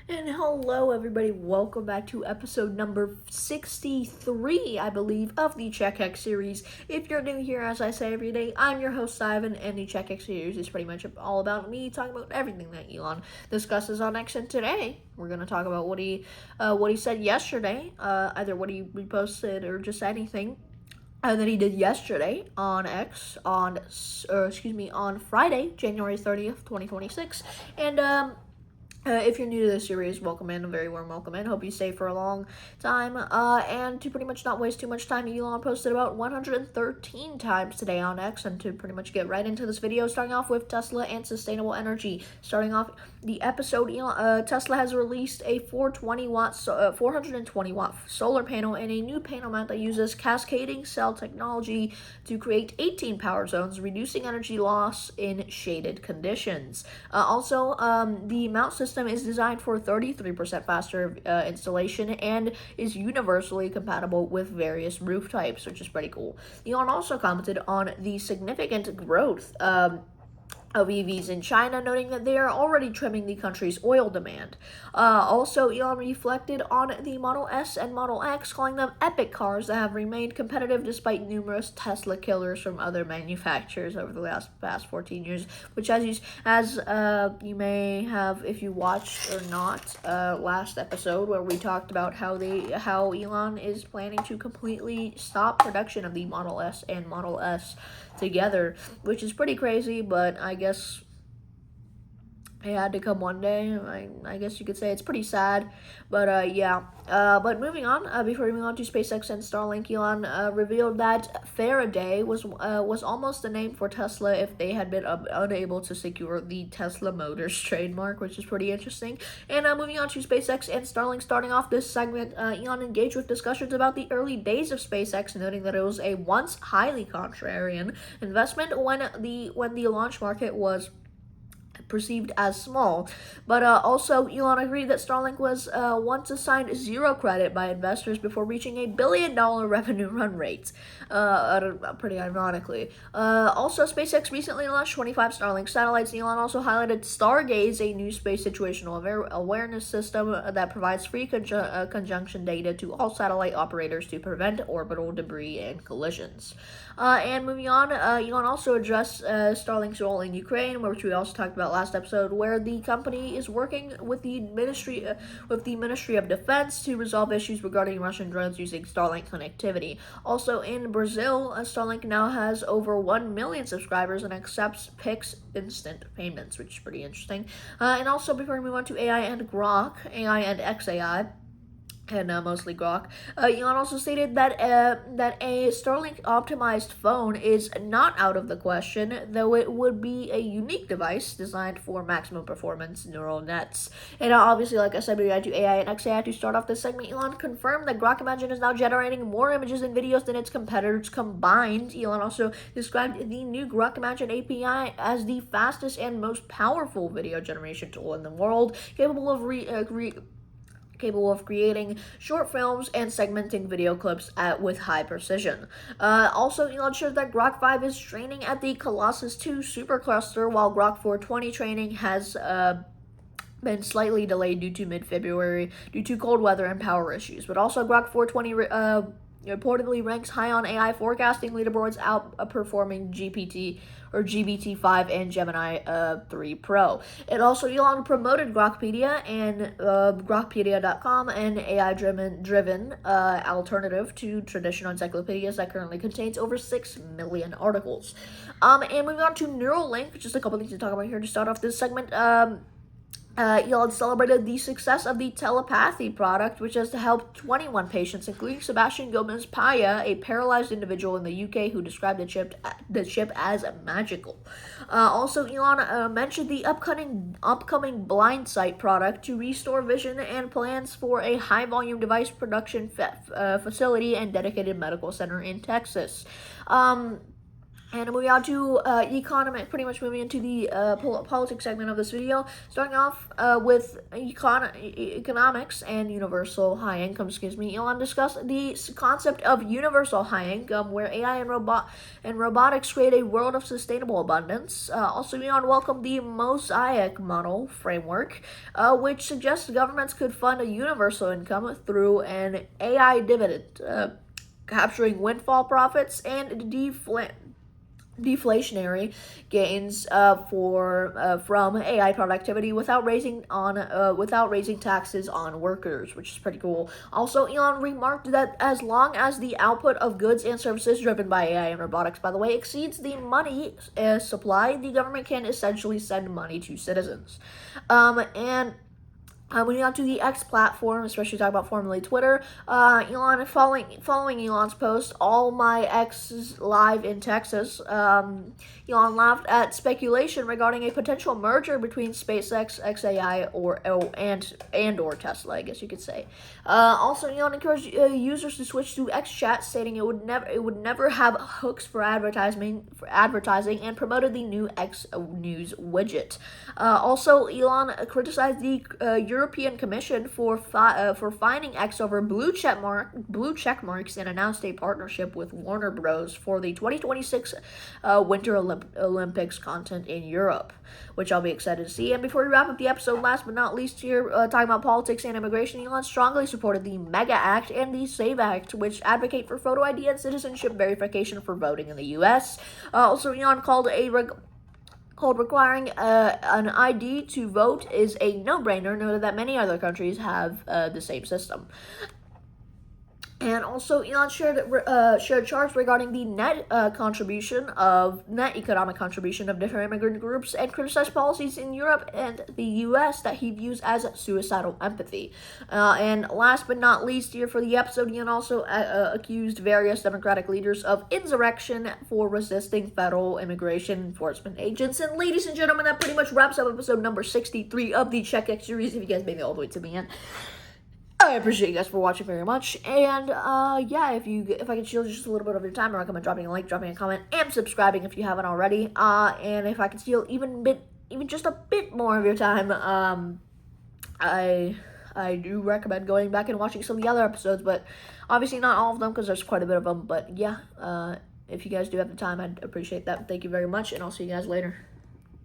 And hello, everybody. Welcome back to episode number 63, I believe, of the CheckX series. If you're new here, as I say every day, I'm your host, Ivan, and the CheckX series is pretty much all about me talking about everything that Elon discusses on X. And today, we're going to talk about what he said yesterday, either what he reposted or just anything that he did yesterday on X on Friday, January 30th, 2026. And if you're new to this series, welcome in, a very warm welcome in. Hope you stay for a long time. And to pretty much not waste too much time, Elon posted about 113 times today on X. And to pretty much get right into this video, starting off with Tesla and sustainable energy. Starting off the episode, Tesla has released a 420 watt solar panel and a new panel mount that uses cascading cell technology to create 18 power zones, reducing energy loss in shaded conditions. The mount system is designed for 33% faster installation and is universally compatible with various roof types, which is pretty cool. Elon also commented on the significant growth of EVs in China, noting that they are already trimming the country's oil demand. Also, Elon reflected on the Model S and Model X, calling them epic cars that have remained competitive despite numerous Tesla killers from other manufacturers over the past 14 years, which as you may have, if you watched or not, last episode where we talked about how Elon is planning to completely stop production of the Model S and Model S together, which is pretty crazy, but I guess it had to come one day. I guess you could say it's pretty sad, but yeah. But moving on, before moving on to SpaceX and Starlink, Elon revealed that Faraday was almost the name for Tesla if they had been unable to secure the Tesla Motors trademark, which is pretty interesting. And moving on to SpaceX and Starlink, starting off this segment, Elon engaged with discussions about the early days of SpaceX, noting that it was a once highly contrarian investment when the launch market was perceived as small. But also, Elon agreed that Starlink was once assigned zero credit by investors before reaching a $1 billion revenue run rate, pretty ironically. Also, SpaceX recently launched 25 Starlink satellites. Elon also highlighted Stargaze, a new space situational awareness system that provides free conjunction data to all satellite operators to prevent orbital debris and collisions. And moving on, Elon also addressed Starlink's role in Ukraine, which we also talked about last episode, where the company is working with the Ministry of Defense to resolve issues regarding Russian drones using Starlink connectivity. Also in Brazil, Starlink now has over 1 million subscribers and accepts Pix instant payments, which is pretty interesting. And also, before we move on to AI and AI and XAI, and mostly Grok. Elon also stated that a Starlink optimized phone is not out of the question, though it would be a unique device designed for maximum performance neural nets. And obviously, like I said, we got to AI and XAI to start off this segment. Elon confirmed that Grok Imagine is now generating more images and videos than its competitors combined. Elon also described the new Grok Imagine API as the fastest and most powerful video generation tool in the world, capable of creating short films and segmenting video clips with high precision. Also, Elon shared that Grok 5 is training at the Colossus 2 supercluster, while Grok 420 training has been slightly delayed due to mid-February due to cold weather and power issues. But also, Grok 420 reportedly ranks high on AI forecasting leaderboards, outperforming GPT-5 and Gemini 3 Pro. And also, Elon promoted Grokpedia and Grokpedia.com, an AI-driven alternative to traditional encyclopedias that currently contains over 6 million articles. And moving on to Neurolink, just a couple things to talk about here to start off this segment. Elon celebrated the success of the telepathy product, which has helped 21 patients, including Sebastian Gomez Paya, a paralyzed individual in the UK who described the chip as magical. Also, Elon mentioned the upcoming blind sight product to restore vision and plans for a high-volume device production facility and dedicated medical center in Texas. And moving on to economy, pretty much moving into the politics segment of this video. Starting off with economics and universal high income. Elon discussed the concept of universal high income, where AI and robotics create a world of sustainable abundance. Also, Elon welcomed the Mosaic model framework, which suggests governments could fund a universal income through an AI dividend, capturing windfall profits and deflationary gains from AI productivity without raising taxes on workers, which is pretty cool. Also, Elon remarked that as long as the output of goods and services driven by AI and robotics, by the way, exceeds the money supply, the government can essentially send money to citizens. Moving on to the X platform, especially talking about formerly Twitter, Elon, following Elon's post, all my X's live in Texas, Elon laughed at speculation regarding a potential merger between SpaceX, XAI, or Tesla, I guess you could say. Also, Elon encouraged users to switch to XChat, stating it would never have hooks for advertising, and promoted the new X News widget. Also, Elon criticized the European Commission for fining X over blue check marks, and announced a partnership with Warner Bros. For the 2026 Winter Olympics content in Europe, which I'll be excited to see. And before we wrap up the episode, last but not least here, talking about politics and immigration, Elon strongly supported the MEGA Act and the SAVE Act, which advocate for photo ID and citizenship verification for voting in the U.S. Also, Elon called requiring an ID to vote is a no-brainer, noted that many other countries have the same system. And also, Elon shared charts regarding the net economic contribution of different immigrant groups, and criticized policies in Europe and the U.S. that he views as suicidal empathy. And last but not least here for the episode, Elon also accused various Democratic leaders of insurrection for resisting federal immigration enforcement agents. And ladies and gentlemen, that pretty much wraps up episode number 63 of the CheckX series. If you guys made it all the way to the end, I appreciate you guys for watching very much, and yeah, if I can steal just a little bit of your time, I recommend dropping a like, dropping a comment, and subscribing if you haven't already. And if I can steal even just a bit more of your time, I do recommend going back and watching some of the other episodes, but obviously not all of them because there's quite a bit of them. But yeah, if you guys do have the time, I'd appreciate that. Thank you very much, and I'll see you guys later.